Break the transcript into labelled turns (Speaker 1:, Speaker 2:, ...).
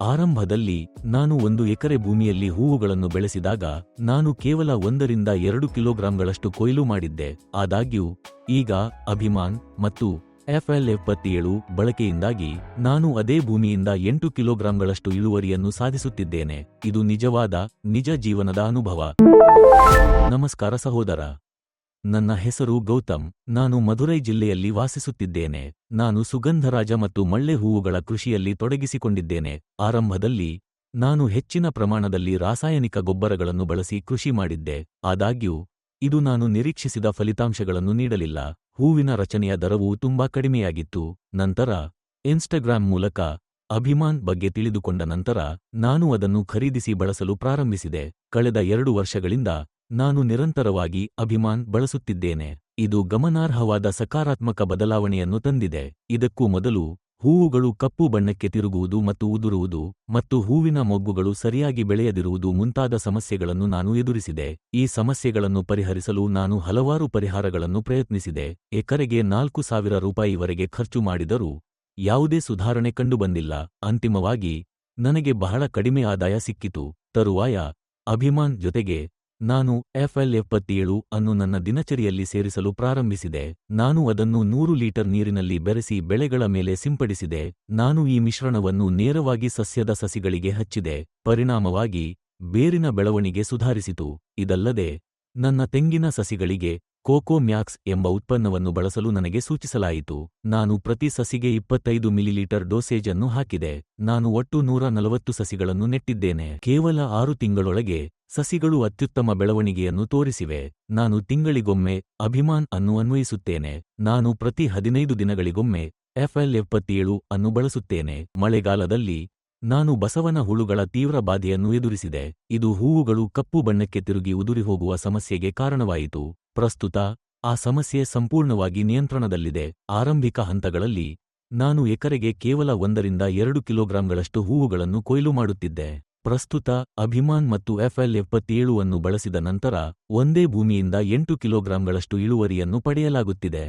Speaker 1: ಆರಂಭದಲ್ಲಿ ನಾನು 1 ಎಕರೆ ಭೂಮಿಯಲ್ಲಿ ಹೂವುಗಳನ್ನು ಬೆಳೆಸಿದಾಗ ನಾನು ಕೇವಲ 1-2 ಕಿಲೋಗ್ರಾಂಗಳಷ್ಟು ಕೊಯ್ಲು ಮಾಡಿದ್ದೆ. ಆದಾಗ್ಯೂ ಈಗ ಅಭಿಮಾನ್ ಮತ್ತು FL77 ಬಳಕೆಯಿಂದಾಗಿ ನಾನು ಅದೇ ಭೂಮಿಯಿಂದ 8 ಕಿಲೋಗ್ರಾಂಗಳಷ್ಟು ಇಳುವರಿಯನ್ನು ಸಾಧಿಸುತ್ತಿದ್ದೇನೆ. ಇದು ನಿಜ ಜೀವನದ ಅನುಭವ. ನಮಸ್ಕಾರ ಸಹೋದರ. ನನ್ನ ಹೆಸರು ಗೌತಮ್. ನಾನು ಮಧುರೈ ಜಿಲ್ಲೆಯಲ್ಲಿ ವಾಸಿಸುತ್ತಿದ್ದೇನೆ. ನಾನು ಸುಗಂಧರಾಜ ಮತ್ತು ಮಳ್ಳೆ ಹೂವುಗಳ ಕೃಷಿಯಲ್ಲಿ ತೊಡಗಿಸಿಕೊಂಡಿದ್ದೇನೆ. ಆರಂಭದಲ್ಲಿ ನಾನು ಹೆಚ್ಚಿನ ಪ್ರಮಾಣದಲ್ಲಿ ರಾಸಾಯನಿಕ ಗೊಬ್ಬರಗಳನ್ನು ಬಳಸಿ ಕೃಷಿ ಮಾಡಿದ್ದೆ. ಆದಾಗ್ಯೂ ಇದು ನಾನು ನಿರೀಕ್ಷಿಸಿದ ಫಲಿತಾಂಶಗಳನ್ನು ನೀಡಲಿಲ್ಲ. ಹೂವಿನ ರಚನೆಯ ದರವೂ ತುಂಬಾ ಕಡಿಮೆಯಾಗಿತ್ತು. ನಂತರ ಇನ್ಸ್ಟಾಗ್ರಾಮ್ ಮೂಲಕ ಅಭಿಮಾನ್ ಬಗ್ಗೆ ತಿಳಿದುಕೊಂಡ ನಂತರ ನಾನು ಅದನ್ನು ಖರೀದಿಸಿ ಬಳಸಲು ಪ್ರಾರಂಭಿಸಿದೆ. ಕಳೆದ 2 ವರ್ಷಗಳಿಂದ ನಾನು ನಿರಂತರವಾಗಿ ಅಭಿಮಾನ್ ಬಳಸುತ್ತಿದ್ದೇನೆ. ಇದು ಗಮನಾರ್ಹವಾದ ಸಕಾರಾತ್ಮಕ ಬದಲಾವಣೆಯನ್ನು ತಂದಿದೆ. ಇದಕ್ಕೂ ಮೊದಲು ಹೂವುಗಳು ಕಪ್ಪು ಬಣ್ಣಕ್ಕೆ ತಿರುಗುವುದು ಮತ್ತು ಉದುರುವುದು ಮತ್ತು ಹೂವಿನ ಮೊಗ್ಗುಗಳು ಸರಿಯಾಗಿ ಬೆಳೆಯದಿರುವುದು ಮುಂತಾದ ಸಮಸ್ಯೆಗಳನ್ನು ನಾನು ಎದುರಿಸಿದೆ. ಈ ಸಮಸ್ಯೆಗಳನ್ನು ಪರಿಹರಿಸಲು ನಾನು ಹಲವಾರು ಪರಿಹಾರಗಳನ್ನು ಪ್ರಯತ್ನಿಸಿದೆ. ಎಕರೆಗೆ 4,000 ರೂಪಾಯಿವರೆಗೆ ಖರ್ಚು ಮಾಡಿದರೂ ಯಾವುದೇ ಸುಧಾರಣೆ ಕಂಡುಬಂದಿಲ್ಲ. ಅಂತಿಮವಾಗಿ ನನಗೆ ಬಹಳ ಕಡಿಮೆ ಆದಾಯ ಸಿಕ್ಕಿತು. ತರುವಾಯ ಅಭಿಮಾನ್ ಜೊತೆಗೆ ನಾನು FL77 ಅನ್ನು ನನ್ನ ದಿನಚರಿಯಲ್ಲಿ ಸೇರಿಸಲು ಪ್ರಾರಂಭಿಸಿದೆ. ನಾನು ಅದನ್ನು 100 ಲೀಟರ್ ನೀರಿನಲ್ಲಿ ಬೆರೆಸಿ ಬೆಳೆಗಳ ಮೇಲೆ ಸಿಂಪಡಿಸಿದೆ. ನಾನು ಈ ಮಿಶ್ರಣವನ್ನು ನೇರವಾಗಿ ಸಸ್ಯದ ಸಸಿಗಳಿಗೆ ಹಚ್ಚಿದೆ. ಪರಿಣಾಮವಾಗಿ ಬೇರಿನ ಬೆಳವಣಿಗೆ ಸುಧಾರಿಸಿತು. ಇದಲ್ಲದೆ ನನ್ನ ತೆಂಗಿನ ಸಸಿಗಳಿಗೆ ಕೋಕೋ ಮ್ಯಾಕ್ಸ್ ಎಂಬ ಉತ್ಪನ್ನವನ್ನು ಬಳಸಲು ನನಗೆ ಸೂಚಿಸಲಾಯಿತು. ನಾನು ಪ್ರತಿ ಸಸಿಗೆ 25 ಮಿಲಿಲೀಟರ್ ಡೋಸೇಜ್ ಅನ್ನು ಹಾಕಿದೆ. ನಾನು ಒಟ್ಟು 140 ಸಸಿಗಳನ್ನು ನೆಟ್ಟಿದ್ದೇನೆ. ಕೇವಲ 6 ತಿಂಗಳೊಳಗೆ ಸಸಿಗಳು ಅತ್ಯುತ್ತಮ ಬೆಳವಣಿಗೆಯನ್ನು ತೋರಿಸಿವೆ. ನಾನು ತಿಂಗಳಿಗೊಮ್ಮೆ ಅಭಿಮಾನ್ ಅನ್ನು ಅನ್ವಯಿಸುತ್ತೇನೆ. ನಾನು ಪ್ರತಿ 15 ದಿನಗಳಿಗೊಮ್ಮೆ FL77 ಅನ್ನು ಬಳಸುತ್ತೇನೆ. ಮಳೆಗಾಲದಲ್ಲಿ ನಾನು ಬಸವನ ಹುಳುಗಳ ತೀವ್ರ ಬಾಧೆಯನ್ನು ಎದುರಿಸಿದೆ. ಇದು ಹೂವುಗಳು ಕಪ್ಪು ಬಣ್ಣಕ್ಕೆ ತಿರುಗಿ ಉದುರಿಹೋಗುವ ಸಮಸ್ಯೆಗೆ ಕಾರಣವಾಯಿತು. ಪ್ರಸ್ತುತ ಆ ಸಮಸ್ಯೆ ಸಂಪೂರ್ಣವಾಗಿ ನಿಯಂತ್ರಣದಲ್ಲಿದೆ. ಆರಂಭಿಕ ಹಂತಗಳಲ್ಲಿ ನಾನು ಎಕರೆಗೆ ಕೇವಲ 1-2 ಕಿಲೋಗ್ರಾಂಗಳಷ್ಟು ಹೂವುಗಳನ್ನು ಕೊಯ್ಲು ಮಾಡುತ್ತಿದ್ದೆ. ಪ್ರಸ್ತುತ ಅಭಿಮಾನ್ ಮತ್ತು FL77 ಅನ್ನು ಬಳಸಿದ ನಂತರ ಒಂದೇ ಭೂಮಿಯಿಂದ 8 ಕಿಲೋಗ್ರಾಂಗಳಷ್ಟು ಇಳುವರಿಯನ್ನು ಪಡೆಯಲಾಗುತ್ತಿದೆ.